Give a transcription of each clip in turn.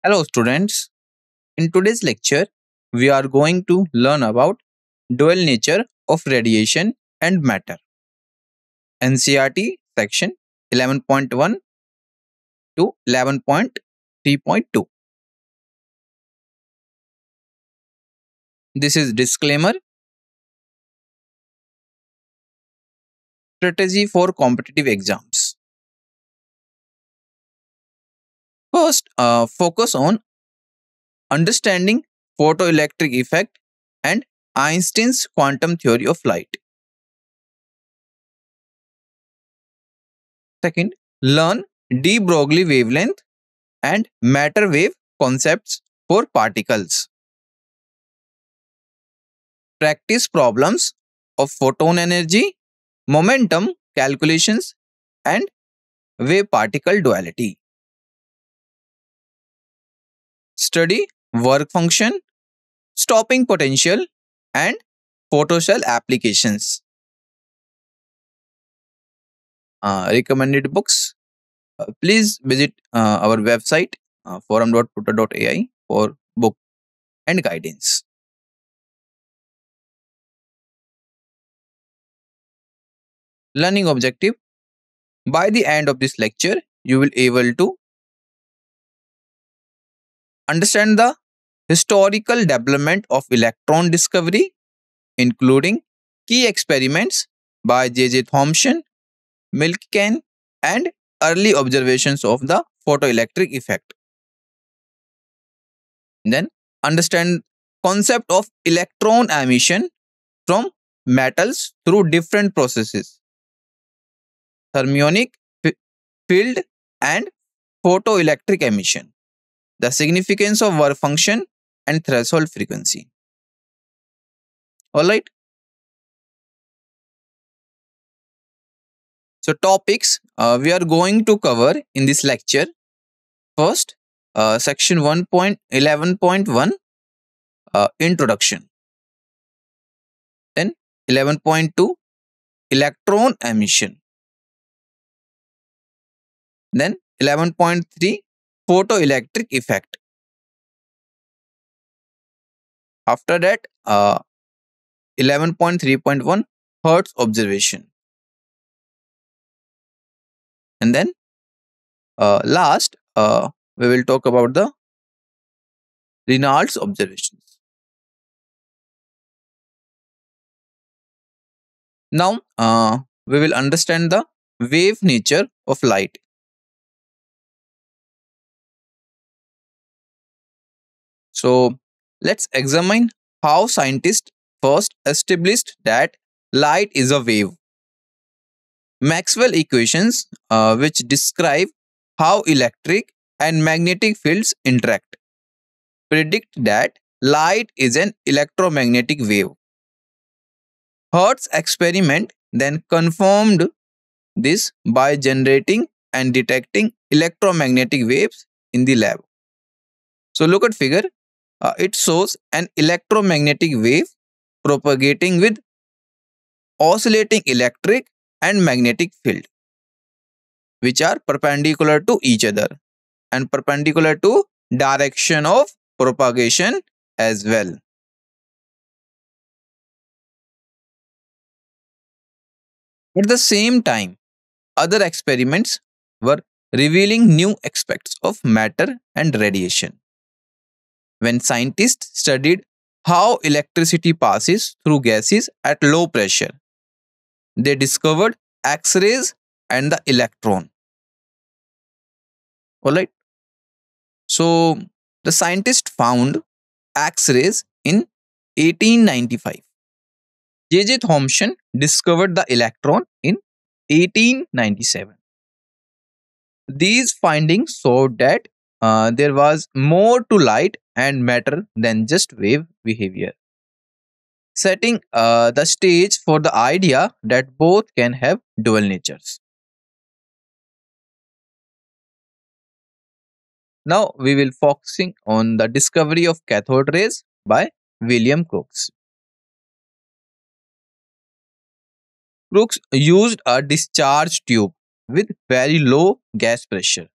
Hello, students. In today's lecture, we are going to learn about dual nature of radiation and matter. NCRT section 11.1 to 11.3.2. This is disclaimer. Strategy for competitive exams. First, focus on understanding photoelectric effect and Einstein's quantum theory of light. Second, learn de Broglie wavelength and matter wave concepts for particles. Practice problems of photon energy, momentum calculations, and wave particle duality. Study work function, stopping potential, and photocell applications. Recommended books. Please visit our website forum.putter.ai for book and guidance. Learning objective. By the end of this lecture, you will able to understand the historical development of electron discovery, including key experiments by J.J. Thomson, Millikan, and early observations of the photoelectric effect. Then understand concept of electron emission from metals through different processes, thermionic field and photoelectric emission, the significance of work function and threshold frequency. Alright. So topics we are going to cover in this lecture. First, section 1.11.1 introduction. Then 11.2 electron emission. Then 11.3 photoelectric effect. After that, 11.3.1 Hertz observation. And then last, we will talk about the Reynolds observations. Now, we will understand the wave nature of light. So, let's examine how scientists first established that light is a wave. Maxwell equations, which describe how electric and magnetic fields interact, predict that light is an electromagnetic wave. Hertz experiment then confirmed this by generating and detecting electromagnetic waves in the lab. So look at figure. It shows an electromagnetic wave propagating with oscillating electric and magnetic field, which are perpendicular to each other and perpendicular to direction of propagation as well. At the same time, other experiments were revealing new aspects of matter and radiation. When scientists studied how electricity passes through gases at low pressure, they discovered X-rays and the electron. Alright. So the scientists found X-rays in 1895. J.J. Thomson discovered the electron in 1897. These findings showed that there was more to light and matter than just wave behavior, setting the stage for the idea that both can have dual natures. Now we will focusing on the discovery of cathode rays by William Crookes. Crookes used a discharge tube with very low gas pressure,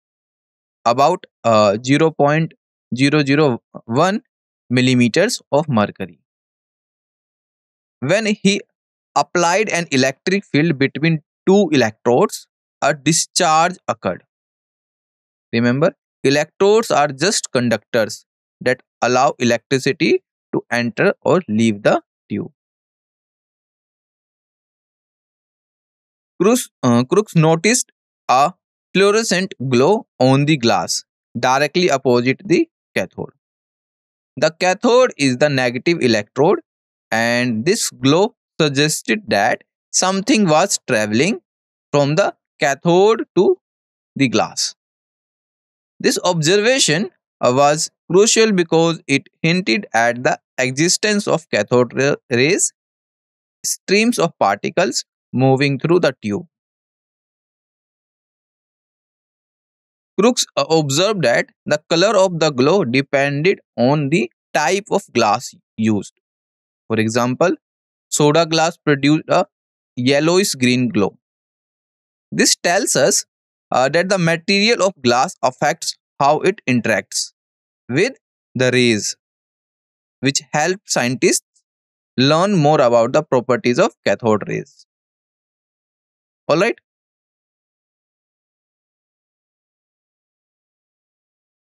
about 0.0 0.001 millimeters of mercury. When he applied an electric field between two electrodes, a discharge occurred. Remember, electrodes are just conductors that allow electricity to enter or leave the tube. Crookes noticed a fluorescent glow on the glass directly opposite the cathode. The cathode is the negative electrode, and this glow suggested that something was traveling from the cathode to the glass. This observation was crucial because it hinted at the existence of cathode rays, streams of particles moving through the tube. Crookes observed that the color of the glow depended on the type of glass used. For example, soda glass produced a yellowish green glow. This tells us that the material of glass affects how it interacts with the rays, which help scientists learn more about the properties of cathode rays. Alright,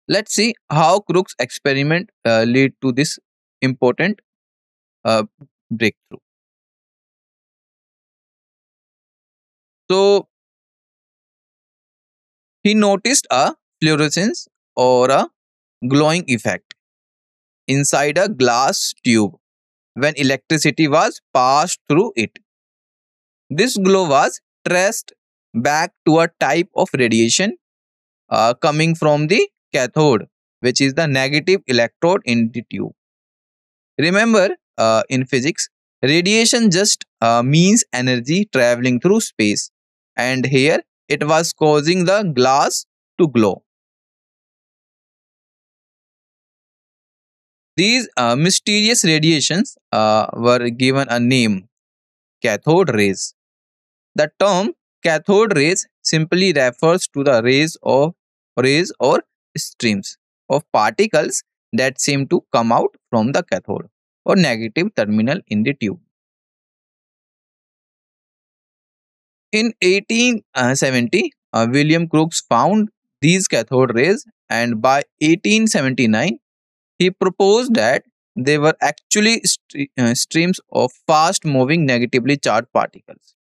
let's see how Crookes' experiment lead to this important uh, breakthrough. So, he noticed a fluorescence or a glowing effect inside a glass tube when electricity was passed through it. This glow was traced back to a type of radiation coming from the cathode, which is the negative electrode in the tube. Remember, in physics, radiation just means energy traveling through space, and here it was causing the glass to glow. These mysterious radiations were given a name, cathode rays. The term cathode rays simply refers to the rays or streams of particles that seem to come out from the cathode or negative terminal in the tube. In 1870, William Crookes found these cathode rays, and by 1879, he proposed that they were actually streams of fast moving negatively charged particles.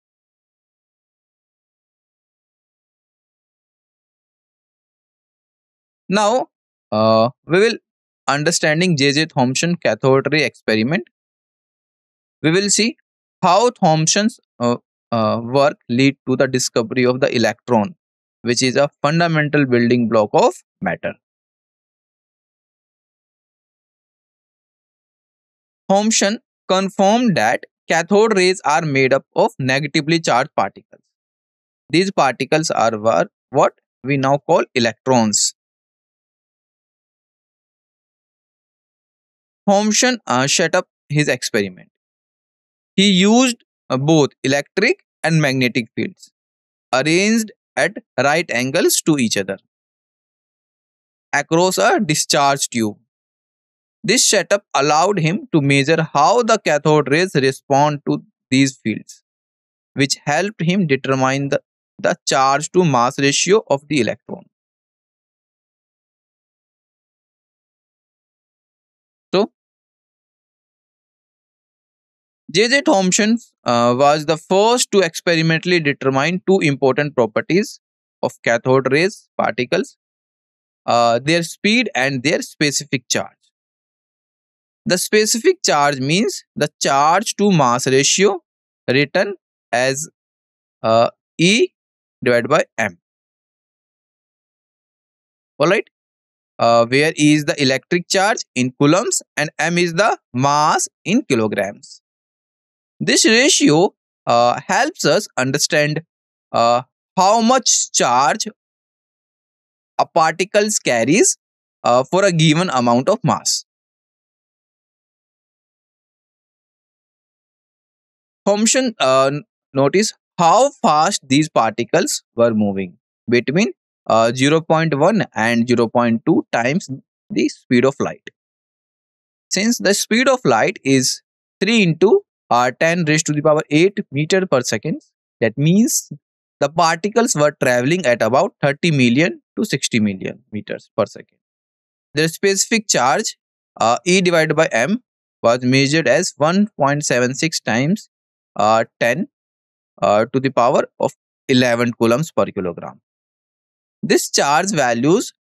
Now, we will understanding J.J. Thomson cathode ray experiment. We will see how Thomson's work lead to the discovery of the electron, which is a fundamental building block of matter. Thomson confirmed that cathode rays are made up of negatively charged particles. These particles are what we now call electrons. Thomson set up his experiment. He used both electric and magnetic fields arranged at right angles to each other across a discharge tube. This setup allowed him to measure how the cathode rays respond to these fields, which helped him determine the charge to mass ratio of the electron. So, J.J. Thomson was the first to experimentally determine two important properties of cathode rays particles, their speed and their specific charge. The specific charge means the charge to mass ratio written as E divided by M. Alright, where E is the electric charge in coulombs and M is the mass in kilograms. This ratio helps us understand how much charge a particle carries for a given amount of mass. Thomson noticed how fast these particles were moving between 0.1 and zero point 0.2 times the speed of light. Since the speed of light is 3 into 10 raised to the power 8 meter per second, that means the particles were traveling at about 30 million to 60 million meters per second. Their specific charge, E divided by m, was measured as 1.76 times 10 to the power of 11 coulombs per kilogram. This charge values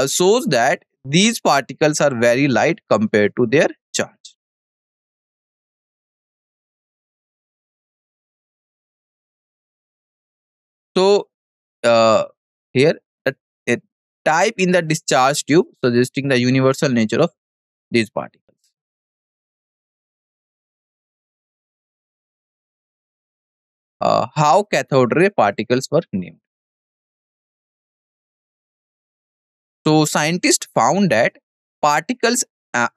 shows that these particles are very light compared to their charge. So uh, here a type in the discharge tube suggesting the universal nature of these particles. How cathode ray particles were named. So scientists found that particles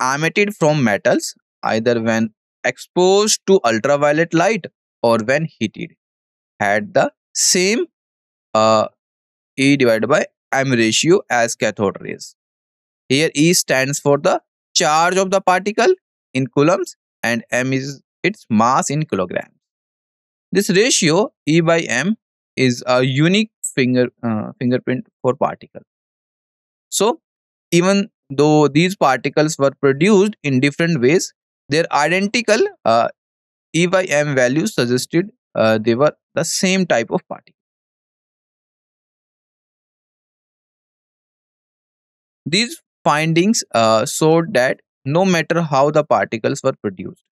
emitted from metals either when exposed to ultraviolet light or when heated had the same uh, E divided by m ratio as cathode rays. Here E stands for the charge of the particle in coulombs and m is its mass in kilograms. This ratio E by m is a unique fingerprint for particle. So even though these particles were produced in different ways, their identical E by m values suggested they were the same type of particle. These findings showed that no matter how the particles were produced,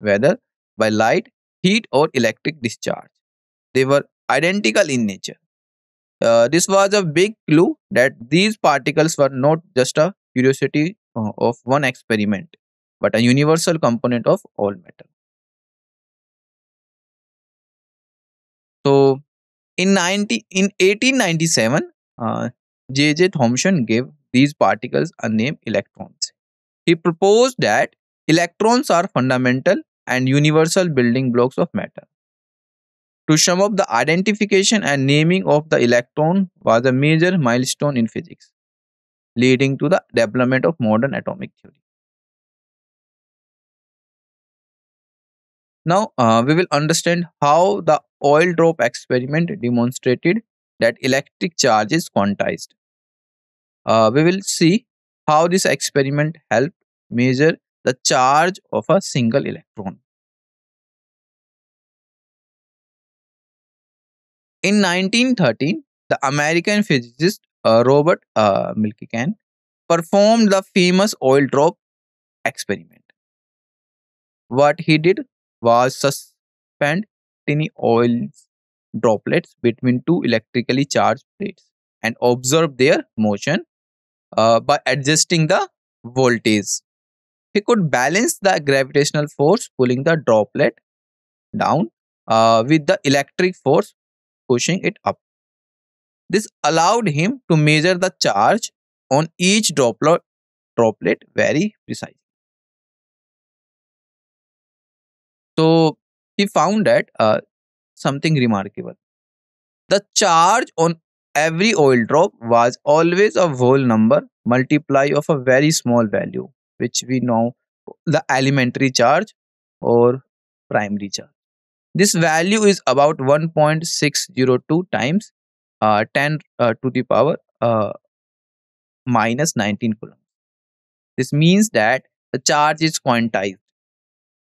whether by light, heat, or electric discharge, they were identical in nature. This was a big clue that these particles were not just a curiosity of one experiment, but a universal component of all matter. So, in 1897, J.J. Thomson gave these particles a name electrons. He proposed that electrons are fundamental and universal building blocks of matter. To sum up, the identification and naming of the electron was a major milestone in physics, leading to the development of modern atomic theory. Now, we will understand how the oil drop experiment demonstrated that electric charge is quantized. We will see how this experiment helped measure the charge of a single electron. In 1913, the American physicist Robert Millikan performed the famous oil drop experiment. What he did was suspend tiny oil droplets between two electrically charged plates and observe their motion by adjusting the voltage. He could balance the gravitational force pulling the droplet down with the electric force pushing it up. This allowed him to measure the charge on each droplet very precisely. So he found that something remarkable. The charge on every oil drop was always a whole number multiply of a very small value, which we know the elementary charge or primary charge. This value is about 1.602 times 10 to the power minus 19 coulomb. This means that the charge is quantized.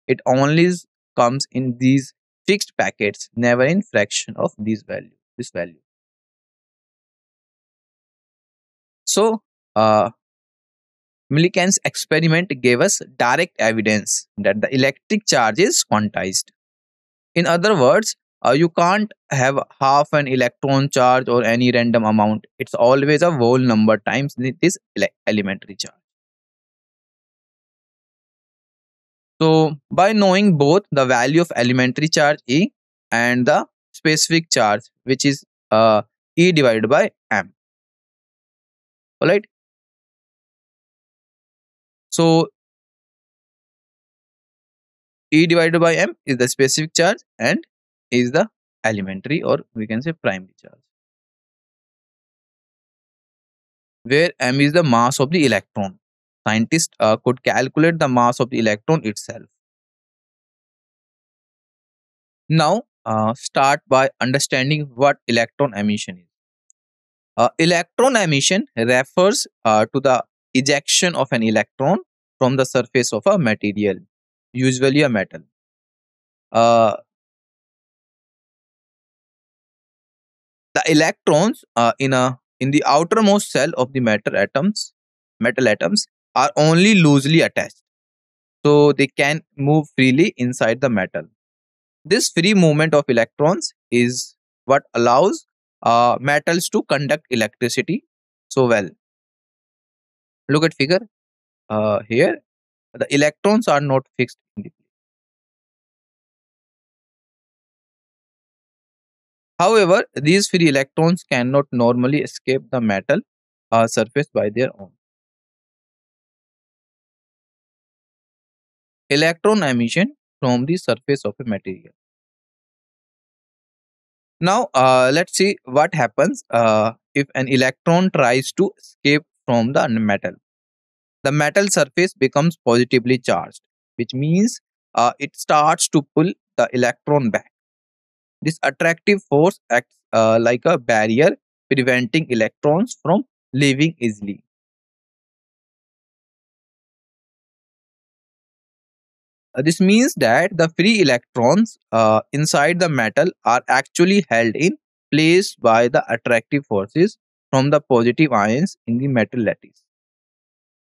It only comes in these fixed packets, never in fraction of these value. This value. So, Millikan's experiment gave us direct evidence that the electric charge is quantized. In other words, you can't have half an electron charge or any random amount. It's always a whole number times this elementary charge. So, by knowing both the value of elementary charge E and the specific charge, which is E divided by m. Alright. So, E divided by m is the specific charge and is the elementary or we can say primary charge. where m is the mass of the electron. Scientists could calculate the mass of the electron itself. Now, start by understanding what electron emission is. Electron emission refers to the ejection of an electron from the surface of a material, usually a metal. Uh, the electrons in the outermost cell of the metal atoms are only loosely attached, so they can move freely inside the metal. This free movement of electrons is what allows metals to conduct electricity so well. Look at figure here. The electrons are not fixed in the. However, these free electrons cannot normally escape the metal surface by their own. Electron emission from the surface of a material. Now, let's see what happens if an electron tries to escape from the metal. The metal surface becomes positively charged, which means it starts to pull the electron back. This attractive force acts like a barrier, preventing electrons from leaving easily. This means that the free electrons inside the metal are actually held in place by the attractive forces from the positive ions in the metal lattice.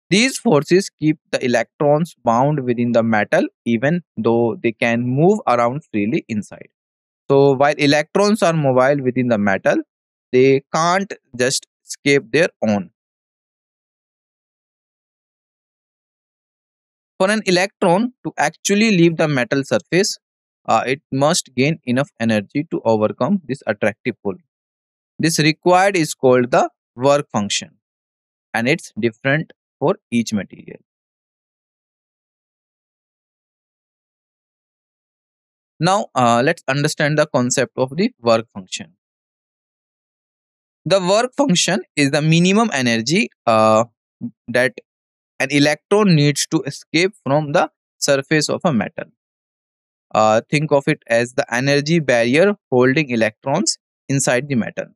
These forces keep the electrons bound within the metal even though they can move around freely inside. So, while electrons are mobile within the metal, they can't just escape their own. For an electron to actually leave the metal surface, it must gain enough energy to overcome this attractive pull. This required is called the work function, and it's different for each material. Now, let's understand the concept of the work function. The work function is the minimum energy that an electron needs to escape from the surface of a metal. Think of it as the energy barrier holding electrons inside the metal.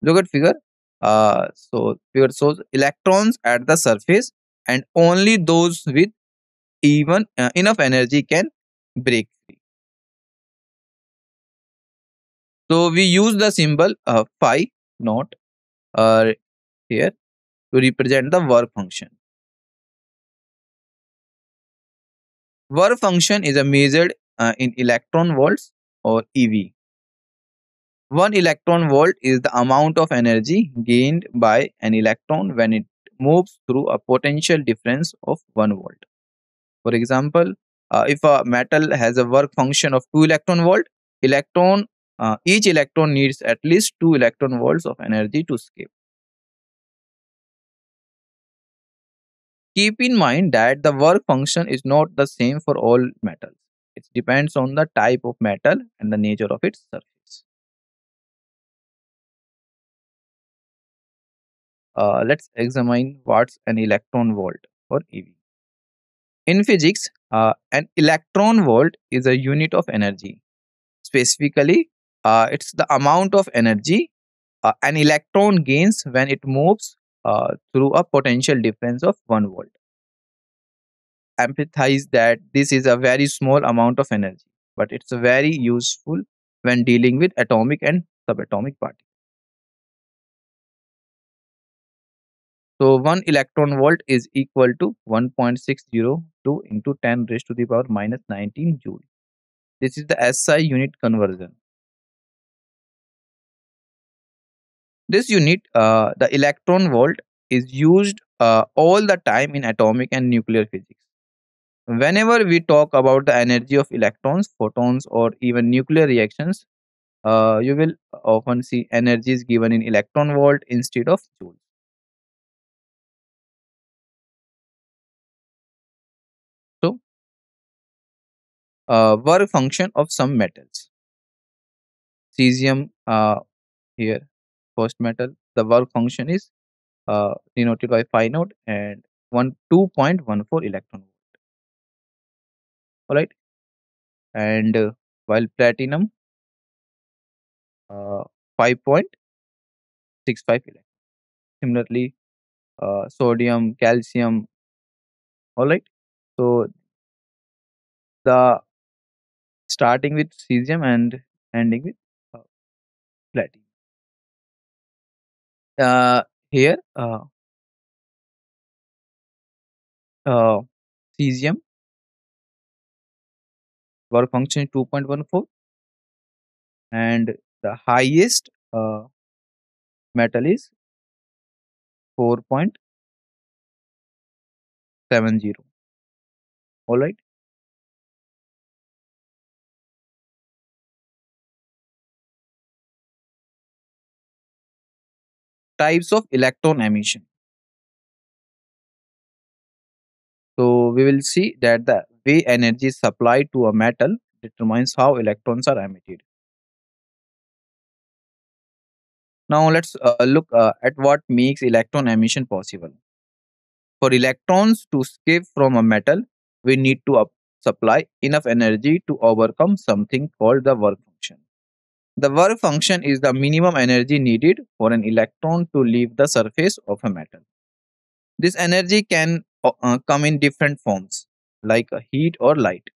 Look at figure. So figure shows electrons at the surface, and only those with even enough energy can break free. So we use the symbol phi naught here to represent the work function. Work function is a measured in electron volts or EV. 1 electron volt is the amount of energy gained by an electron when it moves through a potential difference of 1 volt. For example, if a metal has a work function of 2 electron volt, each electron needs at least 2 electron volts of energy to escape. Keep in mind that the work function is not the same for all metals. It depends on the type of metal and the nature of its surface. Let's examine what's an electron volt or EV. In physics, an electron volt is a unit of energy. Specifically, it's the amount of energy an electron gains when it moves through a potential difference of 1 volt. Empathize that this is a very small amount of energy, but it's very useful when dealing with atomic and subatomic particles. So 1 electron volt is equal to 1.602 into 10 raised to the power minus 19 joule. This is the SI unit conversion. This unit, the electron volt, is used all the time in atomic and nuclear physics. Whenever we talk about the energy of electrons, photons, or even nuclear reactions, you will often see energies given in electron volt instead of joule. So, work function of some metals. Cesium here, first metal, the work function is denoted by phi naught, and 2.14 electron volt. All right, and while platinum, 5.65 electron. Similarly, sodium, calcium. All right. So the starting with cesium and ending with uh, platinum. Uh, Here, uh, cesium work function is 2.14, and the highest metal is 4.70. All right. Types of electron emission. So we will see that the way energy is supplied to a metal determines how electrons are emitted. Now let's look at what makes electron emission possible. For electrons to escape from a metal, we need to supply enough energy to overcome something called the work function. The work function is the minimum energy needed for an electron to leave the surface of a metal. This energy can come in different forms, like heat or light.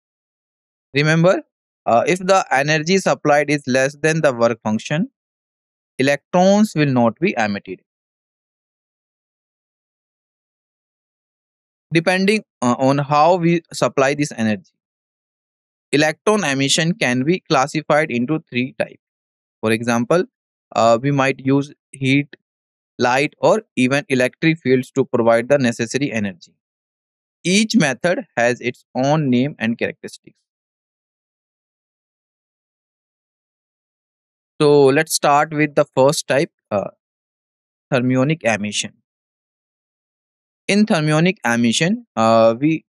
Remember, if the energy supplied is less than the work function, electrons will not be emitted. Depending on how we supply this energy, electron emission can be classified into three types. For example, we might use heat, light, or even electric fields to provide the necessary energy. Each method has its own name and characteristics. So let's start with the first type, thermionic emission. In thermionic emission, we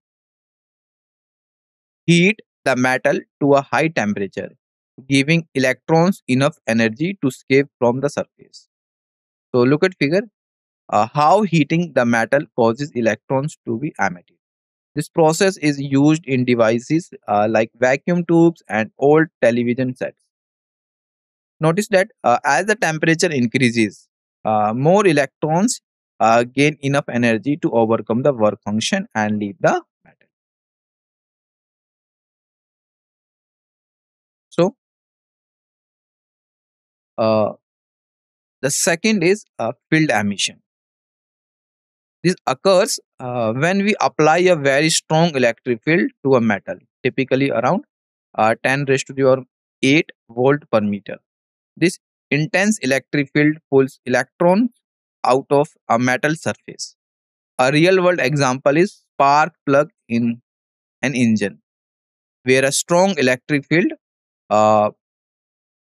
heat the metal to a high temperature, giving electrons enough energy to escape from the surface. So look at figure, how heating the metal causes electrons to be emitted. This process is used in devices like vacuum tubes and old television sets. Notice that as the temperature increases, more electrons gain enough energy to overcome the work function and leave the metal. So, uh, the second is field emission. This occurs when we apply a very strong electric field to a metal, typically around 10 raised to the 8 volt per meter. This intense electric field pulls electrons out of a metal surface. A real world example is spark plug in an engine, where a strong electric field uh,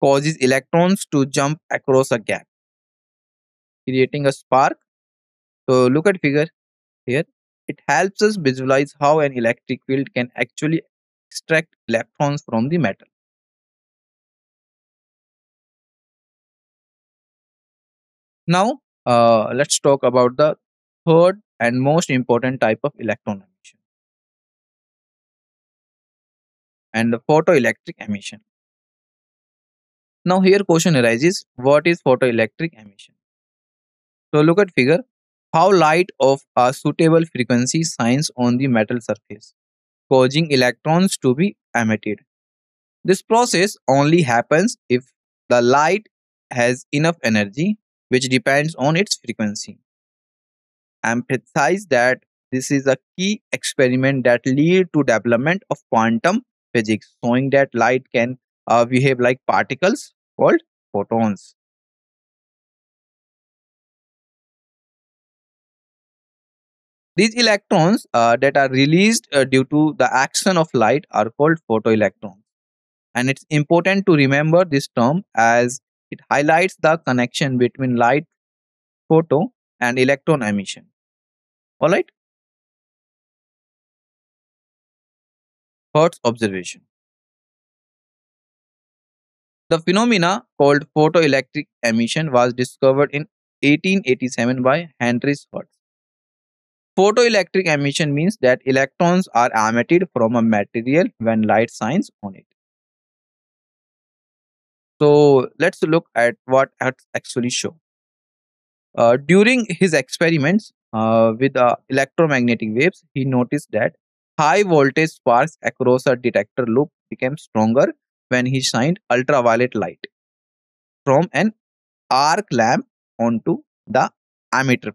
causes electrons to jump across a gap, creating a spark. So look at figure here. It helps us visualize how an electric field can actually extract electrons from the metal. Now, let's talk about the third and most important type of electron emission, and the photoelectric emission. Now, here question arises: what is photoelectric emission? So look at figure, how light of a suitable frequency shines on the metal surface, causing electrons to be emitted. This process only happens if the light has enough energy, which depends on its frequency. Emphasize that this is a key experiment that lead to development of quantum physics, showing that light can behave like particles called photons. These electrons that are released due to the action of light are called photoelectrons. And it's important to remember this term as it highlights the connection between light, photo, and electron emission. All right, Hertz observation. The phenomena called photoelectric emission was discovered in 1887 by Henry Schwartz. Photoelectric emission means that electrons are emitted from a material when light shines on it. So let's look at what it actually show. During his experiments with electromagnetic waves, he noticed that high voltage sparks across a detector loop became stronger when he shined ultraviolet light from an arc lamp onto the emitter.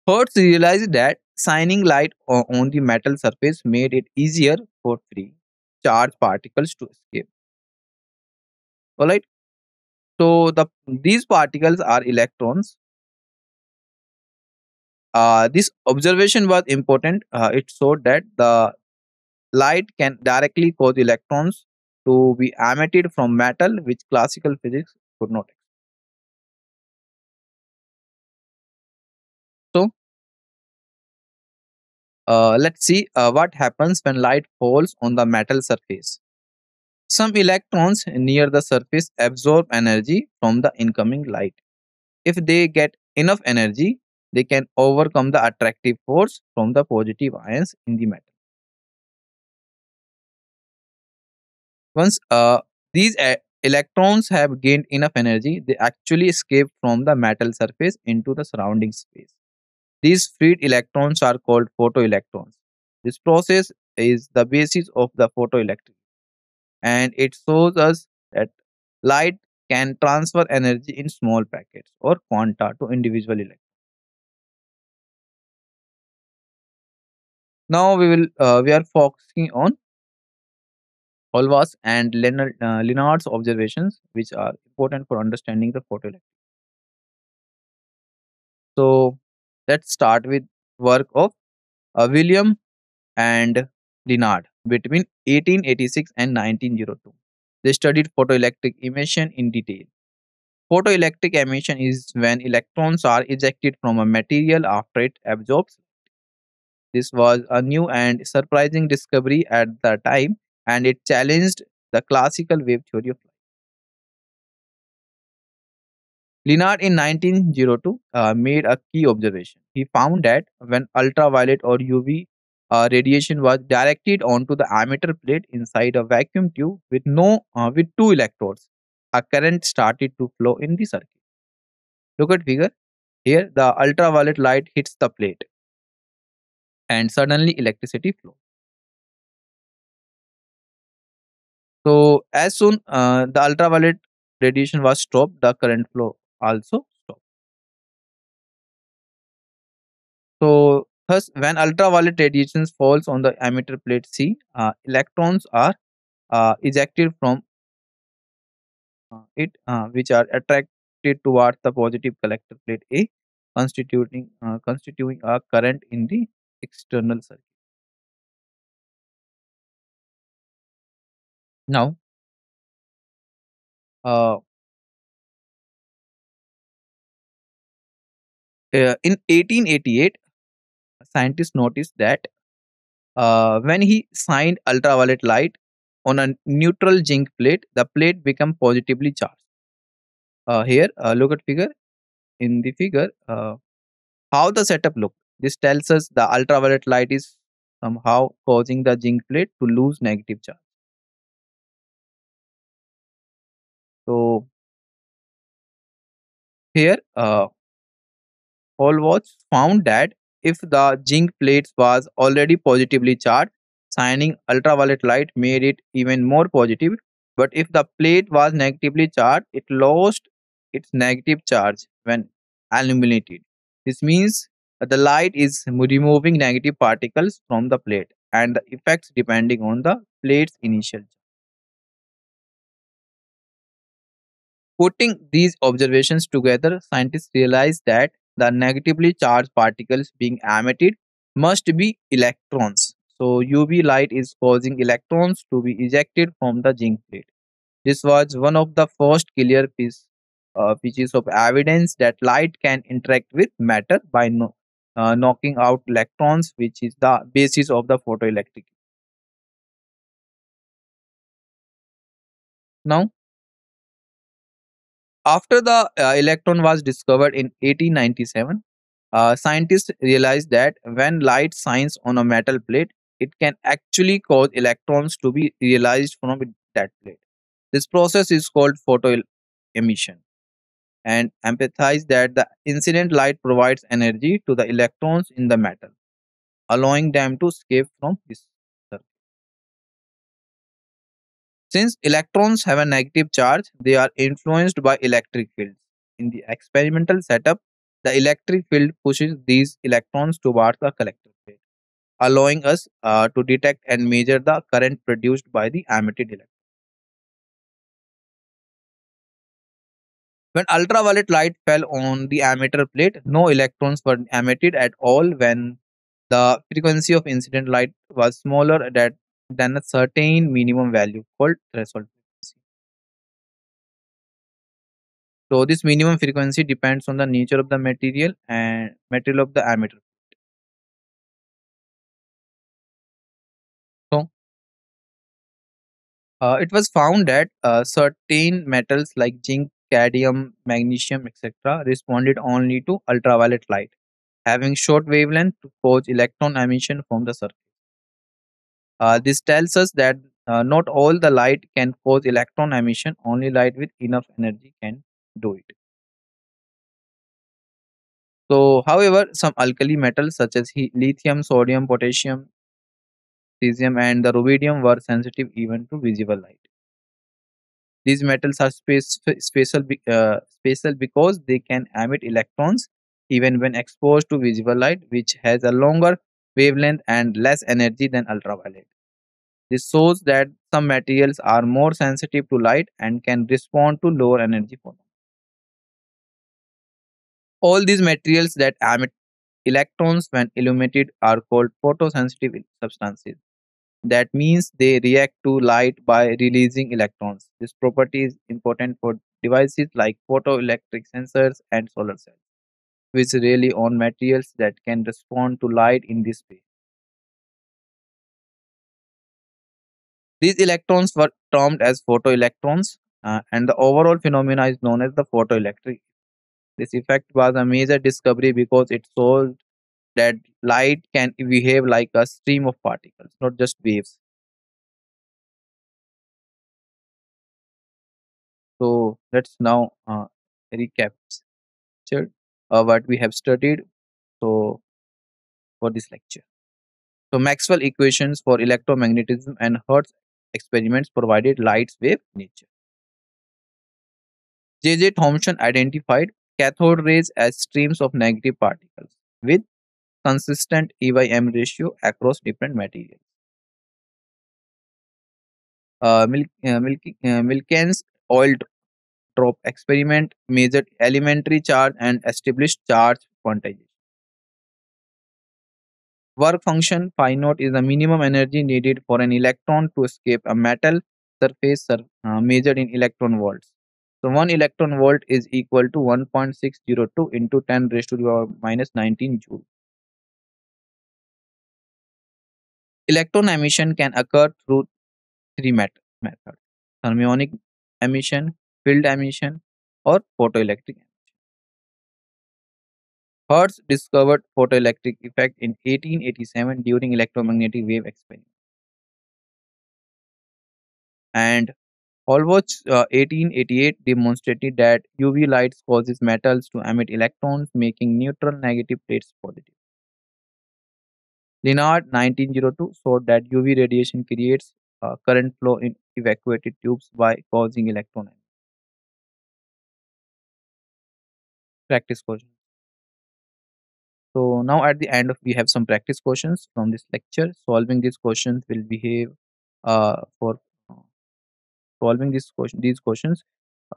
Hertz realized that shining light on the metal surface made it easier for free charge particles to escape. Alright, so these particles are electrons. This observation was important. It showed that the light can directly cause electrons to be emitted from metal, which classical physics could not. So, let's see what happens when light falls on the metal surface. Some electrons near the surface absorb energy from the incoming light. If they get enough energy, they can overcome the attractive force from the positive ions in the metal. Once these electrons have gained enough energy, they actually escape from the metal surface into the surrounding space. These freed electrons are called photoelectrons. This process is the basis of the photoelectric, and it shows us that light can transfer energy in small packets or quanta to individual electrons. Now we are focusing on Holwas and Lenard's observations, which are important for understanding the photoelectric. So let's start with work of William and Lenard between 1886 and 1902. They studied photoelectric emission in detail. Photoelectric emission is when electrons are ejected from a material after it absorbs. This was a new and surprising discovery at the time, and it challenged the classical wave theory of light. Lenard in 1902 made a key observation. He found that when ultraviolet or UV radiation was directed onto the emitter plate inside a vacuum tube with two electrodes, a current started to flow in the circuit. Look at figure. Here, the ultraviolet light hits the plate, and suddenly electricity flows. So, as soon the ultraviolet radiation was stopped, the current flow also stopped. So, thus, when ultraviolet radiation falls on the emitter plate C, electrons are ejected from it, which are attracted towards the positive collector plate A, constituting a current in the external circuit. Now, uh, in 1888, scientists noticed that when he shined ultraviolet light on a neutral zinc plate, the plate became positively charged. Here, look at figure. In the figure, how the setup look. This tells us the ultraviolet light is somehow causing the zinc plate to lose negative charge. So here, Hallwatch found that if the zinc plate was already positively charged, shining ultraviolet light made it even more positive. But if the plate was negatively charged, it lost its negative charge when illuminated. This means that the light is removing negative particles from the plate and the effects depending on the plate's initial. Putting these observations together, scientists realized that the negatively charged particles being emitted must be electrons. So, UV light is causing electrons to be ejected from the zinc plate. This was one of the first clear pieces of evidence that light can interact with matter by knocking out electrons, which is the basis of the photoelectric. Now, After the electron was discovered in 1897, scientists realized that when light shines on a metal plate, it can actually cause electrons to be realized from that plate. This process is called photoemission and empathize that the incident light provides energy to the electrons in the metal, allowing them to escape from this circuit. Since electrons have a negative charge, they are influenced by electric fields. In the experimental setup, the electric field pushes these electrons towards the collector plate, allowing us to detect and measure the current produced by the emitted electron. When ultraviolet light fell on the emitter plate, no electrons were emitted at all when the frequency of incident light was smaller than a certain minimum value called threshold frequency. So this minimum frequency depends on the nature of the material and material of the emitter. So it was found that certain metals like zinc, cadmium, magnesium, etc., responded only to ultraviolet light, having short wavelength to cause electron emission from the surface. This tells us that not all the light can cause electron emission, only light with enough energy can do it. So, however, some alkali metals such as lithium, sodium, potassium, cesium, and the rubidium were sensitive even to visible light. These metals are special because they can emit electrons even when exposed to visible light, which has a longer wavelength and less energy than ultraviolet. This shows that some materials are more sensitive to light and can respond to lower energy photons. All these materials that emit electrons when illuminated are called photosensitive substances. That means they react to light by releasing electrons. This property is important for devices like photoelectric sensors and solar cells, which rely on materials that can respond to light in this way. These electrons were termed as photoelectrons, and the overall phenomena is known as the photoelectric. This effect was a major discovery because it showed that light can behave like a stream of particles, not just waves. So let's now recap what we have studied so for this lecture. So Maxwell equations for electromagnetism and Hertz experiments provided light's wave nature. J.J. Thomson identified cathode rays as streams of negative particles with consistent E/M ratio across different materials. Milken's oil drop experiment measured elementary charge and established charge quantization. Work function phi naught is the minimum energy needed for an electron to escape a metal surface measured in electron volts. So 1 electron volt is equal to 1.602 into 10 raised to the power minus 19 joule. Electron emission can occur through three methods: thermionic emission, field emission, or photoelectric. Hertz discovered photoelectric effect in 1887 during electromagnetic wave experiment. And Holwach's 1888 demonstrated that UV light causes metals to emit electrons, making neutral negative plates positive. Lenard 1902 showed that UV radiation creates current flow in evacuated tubes by causing electron emission. Practice question. So now at the end of we have some practice questions from this lecture. Solving these questions will behave for solving these questions.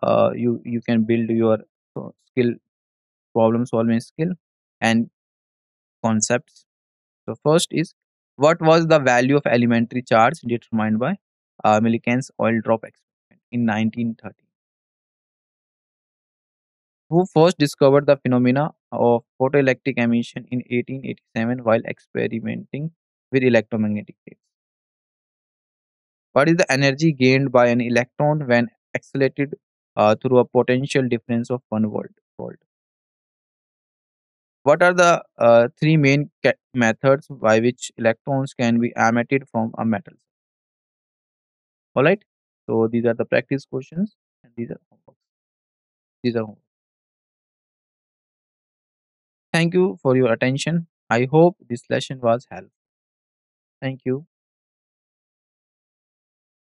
You can build your skill problem solving skill and concepts. So first is, what was the value of elementary charge determined by Millikan's oil drop experiment in 1930? Who first discovered the phenomena of photoelectric emission in 1887 while experimenting with electromagnetic waves? What is the energy gained by an electron when accelerated through a potential difference of 1 volt. What are the three main methods by which electrons can be emitted from a metal? All right. So these are the practice questions, and these are homework. These are homework. Thank you for your attention. I hope this lesson was helpful. Thank you.